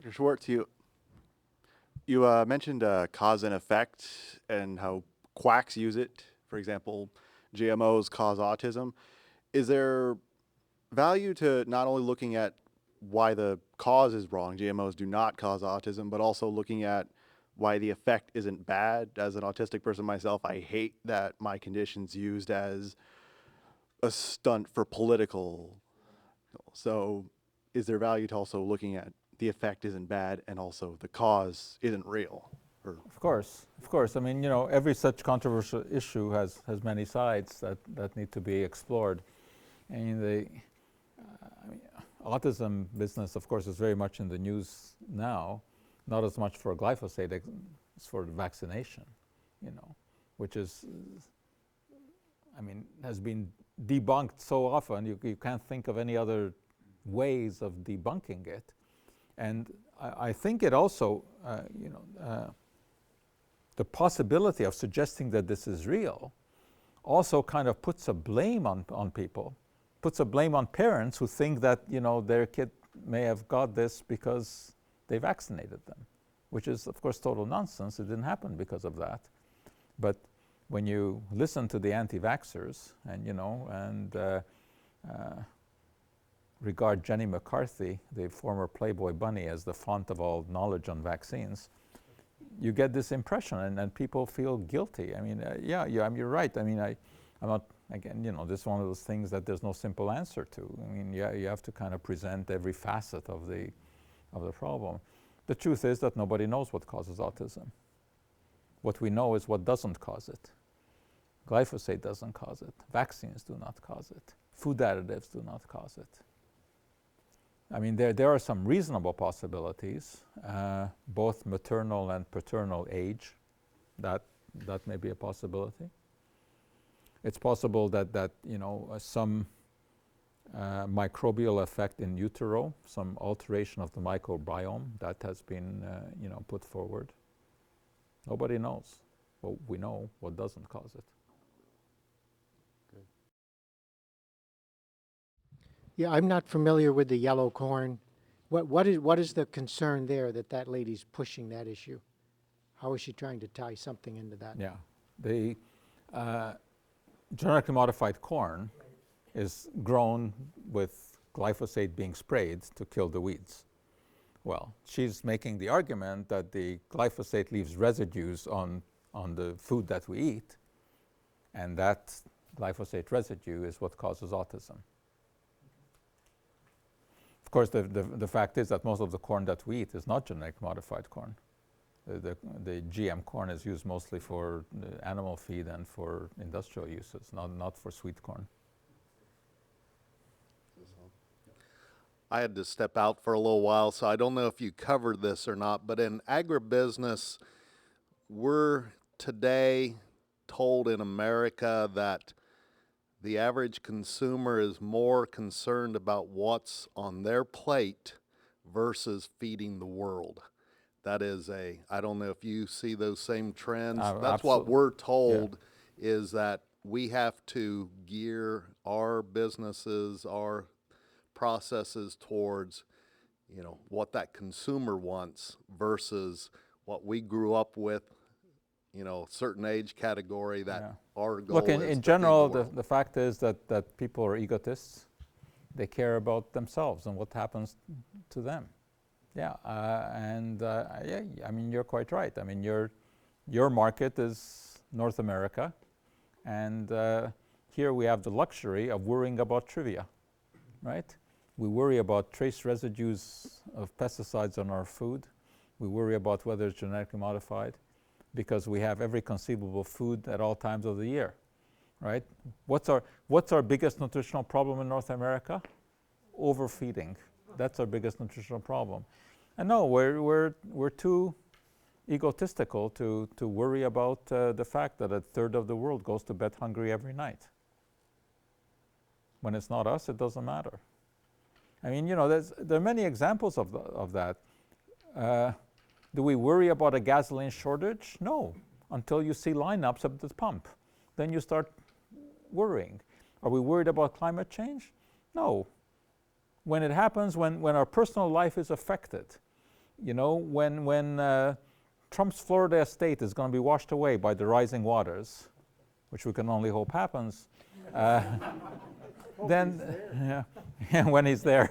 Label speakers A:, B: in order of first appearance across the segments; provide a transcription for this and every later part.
A: Dr. Schwartz, you mentioned cause and effect and how quacks use it. For example, GMOs cause autism. Is there value to not only looking at why the cause is wrong, GMOs do not cause autism, but also looking at why the effect isn't bad? As an autistic person myself, I hate that my condition's used as a stunt for political. So is there value to also looking at the effect isn't bad and also the cause isn't real? Or
B: Of course, of course. I mean, every such controversial issue has many sides that need to be explored. And I mean, autism business, of course, is very much in the news now, not as much for glyphosate as for the vaccination, which is, I mean, has been debunked so often, you can't think of any other ways of debunking it. And I think it also, the possibility of suggesting that this is real also kind of puts a blame on people, puts a blame on parents who think that, their kid may have got this because they vaccinated them, which is, of course, total nonsense. It didn't happen because of that. But when you listen to the anti-vaxxers and regard Jenny McCarthy, the former Playboy bunny, as the font of all knowledge on vaccines, you get this impression, and people feel guilty. I mean, you're right. I mean, I'm not, again, this is one of those things that there's no simple answer to. I mean, you have to kind of present every facet of the problem. The truth is that nobody knows what causes autism. What we know is what doesn't cause it. Glyphosate doesn't cause it. Vaccines do not cause it. Food additives do not cause it. I mean, there are some reasonable possibilities, both maternal and paternal age. That may be a possibility. It's possible that some microbial effect in utero, some alteration of the microbiome that has been put forward. Nobody knows. Well, we know what doesn't cause it.
C: Yeah, I'm not familiar with the yellow corn. What is the concern there that lady's pushing that issue? How is she trying to tie something into that?
B: Yeah, the genetically modified corn is grown with glyphosate being sprayed to kill the weeds. Well, she's making the argument that the glyphosate leaves residues on the food that we eat, and that glyphosate residue is what causes autism. Of course, the fact is that most of the corn that we eat is not genetically modified corn. The GM corn is used mostly for animal feed and for industrial uses, not for sweet corn.
D: I had to step out for a little while, so I don't know if you covered this or not, but in agribusiness, we're today told in America that the average consumer is more concerned about what's on their plate versus feeding the world. That is I don't know if you see those same trends. That's what we're told, is that we have to gear our businesses, our processes towards, what that consumer wants versus what we grew up with, certain age category that our goal
B: Look,
D: is
B: in
D: to
B: general,
D: feed the world.
B: the fact is that people are egotists. They care about themselves and what happens to them. Yeah, I mean, you're quite right. I mean, your market is North America, and here we have the luxury of worrying about trivia, right? We worry about trace residues of pesticides on our food. We worry about whether it's genetically modified, because we have every conceivable food at all times of the year, right? What's our biggest nutritional problem in North America? Overfeeding. That's our biggest nutritional problem. And no, we're too egotistical to worry about the fact that a third of the world goes to bed hungry every night. When it's not us, it doesn't matter. I mean, there are many examples of that. Do we worry about a gasoline shortage? No, until you see lineups at the pump. Then you start worrying. Are we worried about climate change? No. When it happens, when our personal life is affected, You know, when Trump's Florida estate is going to be washed away by the rising waters, which we can only hope happens, then yeah, when he's there,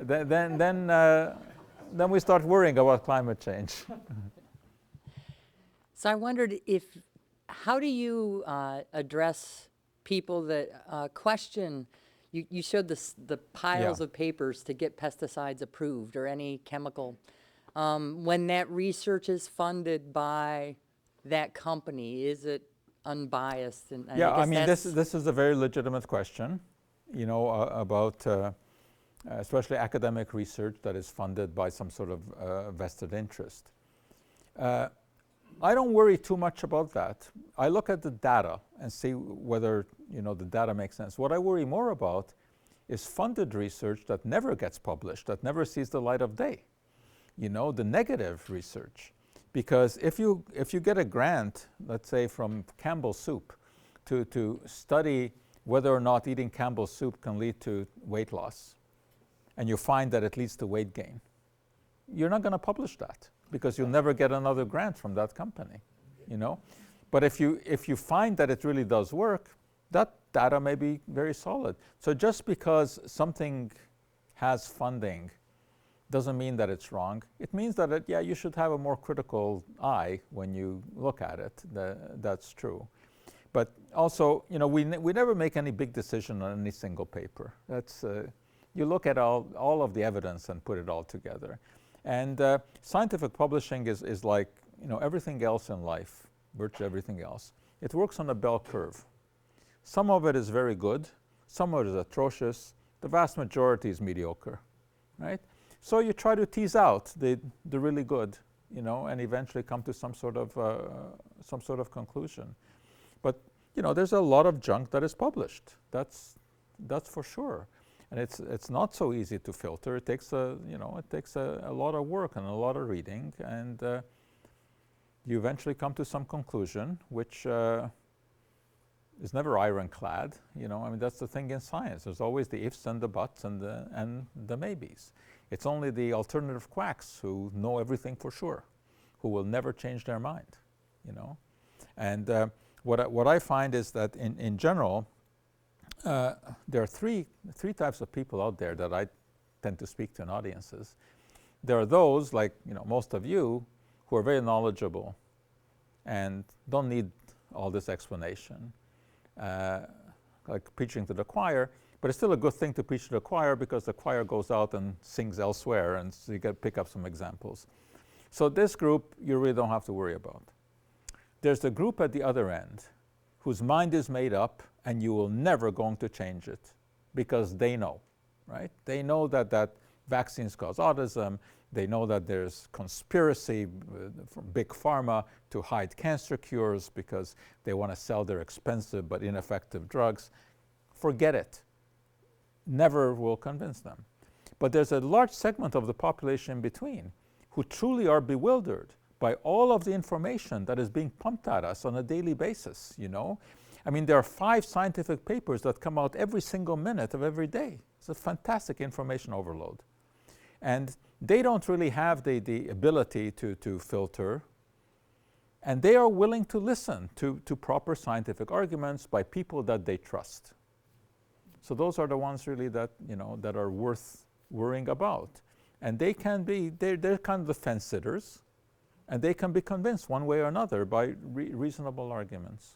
B: then we start worrying about climate change.
E: So I wondered how do you address people that question, you showed the piles
B: Yeah.
E: of papers to get pesticides approved or any chemical. When that research is funded by that company, is it unbiased? And
B: Yeah, I
E: guess
B: mean,
E: that's-
B: this is a very legitimate question, you know, about especially academic research that is funded by some sort of vested interest. I don't worry too much about that. I look at the data and see whether, you know, the data makes sense. What I worry more about is funded research that never gets published, that never sees the light of day. You know, the negative research. Because if you get a grant, let's say from Campbell Soup, to study whether or not eating Campbell Soup can lead to weight loss, and you find that it leads to weight gain, you're not going to publish that because you'll never get another grant from that company, you know. But if you find that it really does work, that data may be very solid. So just because something has funding doesn't mean that it's wrong. It means that yeah, you should have a more critical eye when you look at it. That's true. But also, you know, we never make any big decision on any single paper. That's you look at all of the evidence and put it all together. And scientific publishing is like, you know, everything else in life, virtually everything else. It works on a bell curve. Some of it is very good, some of it is atrocious, the vast majority is mediocre, right? So you try to tease out the really good, you know, and eventually come to some sort of conclusion. But you know, there's a lot of junk that is published. That's for sure, and it's not so easy to filter. It takes a lot of work and a lot of reading, and you eventually come to some conclusion, which is never ironclad. You know, I mean, that's the thing in science. There's always the ifs and the buts and the maybes. It's only the alternative quacks who know everything for sure, who will never change their mind, you know. And what I find is that in general, there are three types of people out there that I tend to speak to in audiences. There are those, like, you know, most of you, who are very knowledgeable and don't need all this explanation, like preaching to the choir. But it's still a good thing to preach to the choir because the choir goes out and sings elsewhere, and so you can pick up some examples. So this group you really don't have to worry about. There's the group at the other end whose mind is made up and you will never going to change it because they know, right? They know that vaccines cause autism. They know that there's conspiracy from big pharma to hide cancer cures because they want to sell their expensive but ineffective drugs. Forget it. Never will convince them. But there's a large segment of the population in between who truly are bewildered by all of the information that is being pumped at us on a daily basis, you know. I mean, there are 5 scientific papers that come out every single minute of every day. It's a fantastic information overload. And they don't really have the ability to filter, and they are willing to listen to proper scientific arguments by people that they trust. So those are the ones really that, you know, that are worth worrying about. And they can be, they're kind of the fence sitters, and they can be convinced one way or another by reasonable arguments.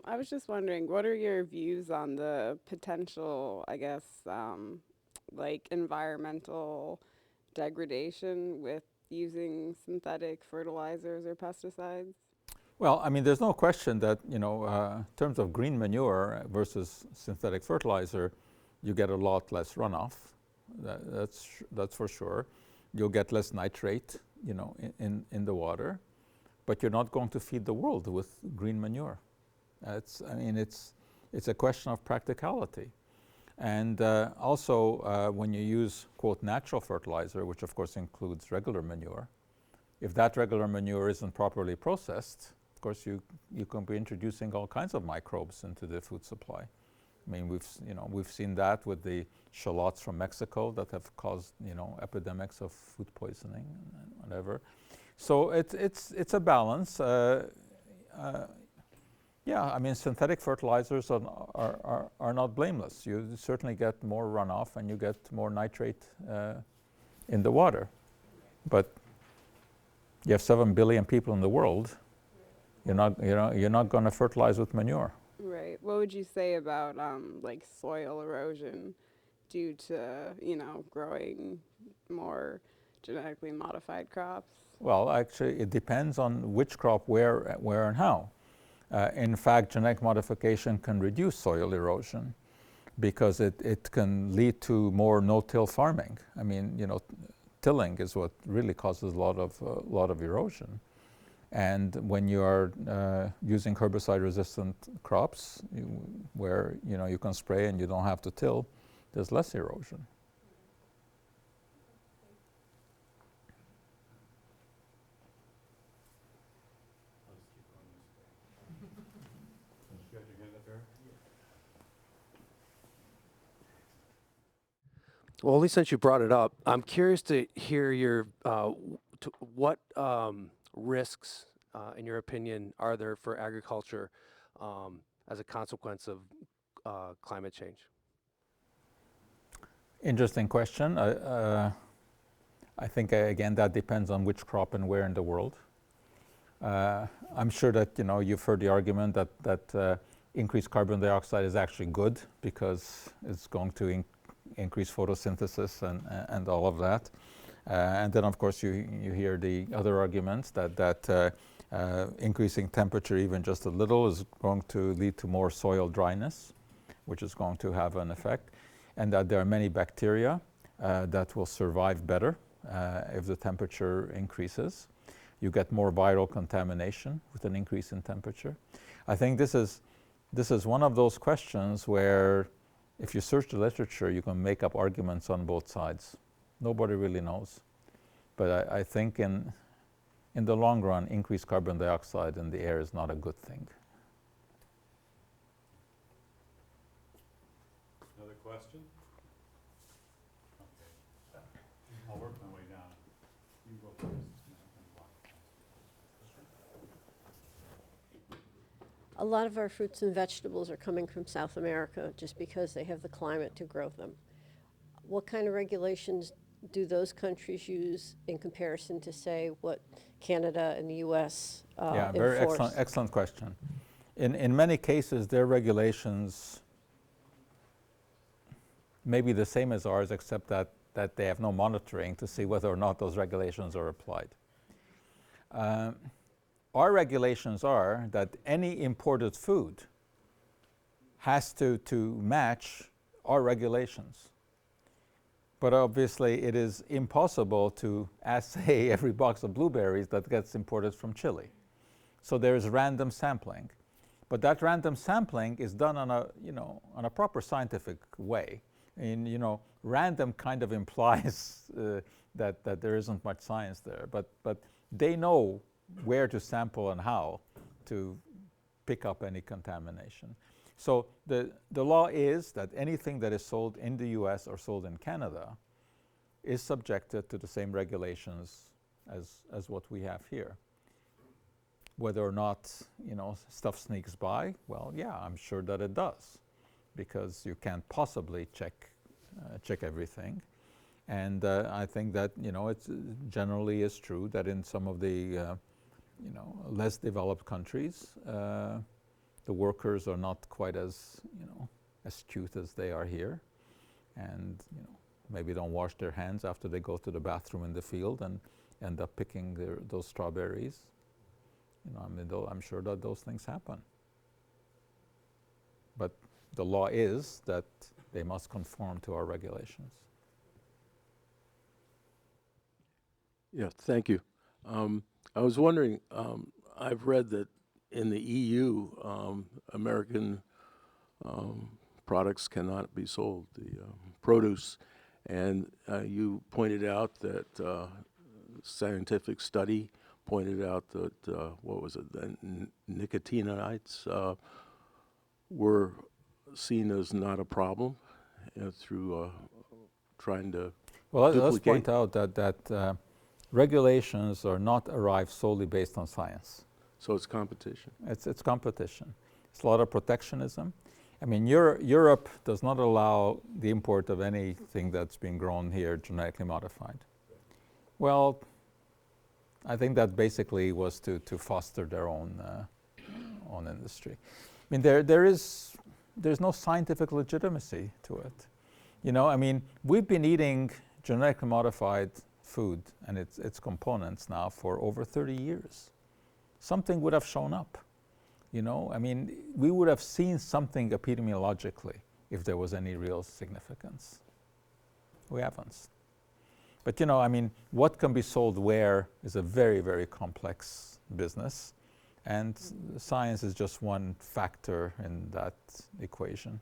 F: I was just wondering, what are your views on the potential, I guess, like environmental degradation with using synthetic fertilizers or pesticides?
B: Well, I mean, there's no question that, you know, in terms of green manure versus synthetic fertilizer, you get a lot less runoff. That's for sure. You'll get less nitrate, you know, in the water, but you're not going to feed the world with green manure. It's a question of practicality. And also, when you use, quote, natural fertilizer, which of course includes regular manure, if that regular manure isn't properly processed, of course, you can be introducing all kinds of microbes into the food supply. I mean, we've seen that with the shallots from Mexico that have caused, epidemics of food poisoning and whatever. So it's a balance. Yeah, I mean, synthetic fertilizers are not blameless. You certainly get more runoff and you get more nitrate in the water. But you have 7 billion people in the world. You're not going to fertilize with manure.
F: Right. What would you say about like soil erosion due to, growing more genetically modified crops?
B: Well, actually, it depends on which crop, where and how. In fact, genetic modification can reduce soil erosion because it can lead to more no-till farming. I mean, tilling is what really causes a lot of erosion. And when you are using herbicide-resistant crops, where you can spray and you don't have to till, there's less erosion.
G: Well, at least since you brought it up, I'm curious to hear your what risks, in your opinion, are there for agriculture as a consequence of climate change?
B: Interesting question. I think, again, that depends on which crop and where in the world. I'm sure that you've heard the argument that increased carbon dioxide is actually good because it's going to increase photosynthesis and all of that. And then, of course, you hear the other arguments that increasing temperature even just a little is going to lead to more soil dryness, which is going to have an effect, and that there are many bacteria that will survive better if the temperature increases. You get more viral contamination with an increase in temperature. I think this is one of those questions where if you search the literature, you can make up arguments on both sides. Nobody really knows. But I think in the long run, increased carbon dioxide in the air is not a good thing.
H: Another question? Okay. I'll work my way down. You go first.
I: A lot of our fruits and vegetables are coming from South America just because they have the climate to grow them. What kind of regulations do those countries use in comparison to, say, what Canada and the U.S.
B: Yeah, very
I: enforce?
B: excellent question. In many cases, their regulations may be the same as ours, except that they have no monitoring to see whether or not those regulations are applied. Our regulations are that any imported food has to match our regulations. But obviously, it is impossible to assay every box of blueberries that gets imported from Chile. So there is random sampling. But that random sampling is done on a proper scientific way. And random kind of implies that there isn't much science there. But they know where to sample and how to pick up any contamination. So the law is that anything that is sold in the US or sold in Canada is subjected to the same regulations as what we have here. Whether or not stuff sneaks by, well, yeah, I'm sure that it does, because you can't possibly check everything. And I think that it generally is true that in some of the less developed countries, the workers are not quite as astute as they are here, and maybe don't wash their hands after they go to the bathroom in the field and end up picking those strawberries. I'm sure that those things happen. But the law is that they must conform to our regulations.
J: Yeah, thank you. I was wondering, I've read that in the EU, American products cannot be sold, the produce, and you pointed out that scientific study pointed out that, what was it, the nicotinoids were seen as not a problem through trying to
B: Well, let's
J: duplicate.
B: point out that regulations are not arrived solely based on science.
J: So it's competition.
B: It's competition. It's a lot of protectionism. I mean, Europe does not allow the import of anything that's being grown here genetically modified. Well, I think that basically was to foster their own industry. I mean, there's no scientific legitimacy to it. You know, I mean, we've been eating genetically modified food and its components now for over 30 years. Something would have shown up. You know, I mean, we would have seen something epidemiologically if there was any real significance. We haven't. But you know, I mean, what can be sold where is a very, very complex business, and science is just one factor in that equation.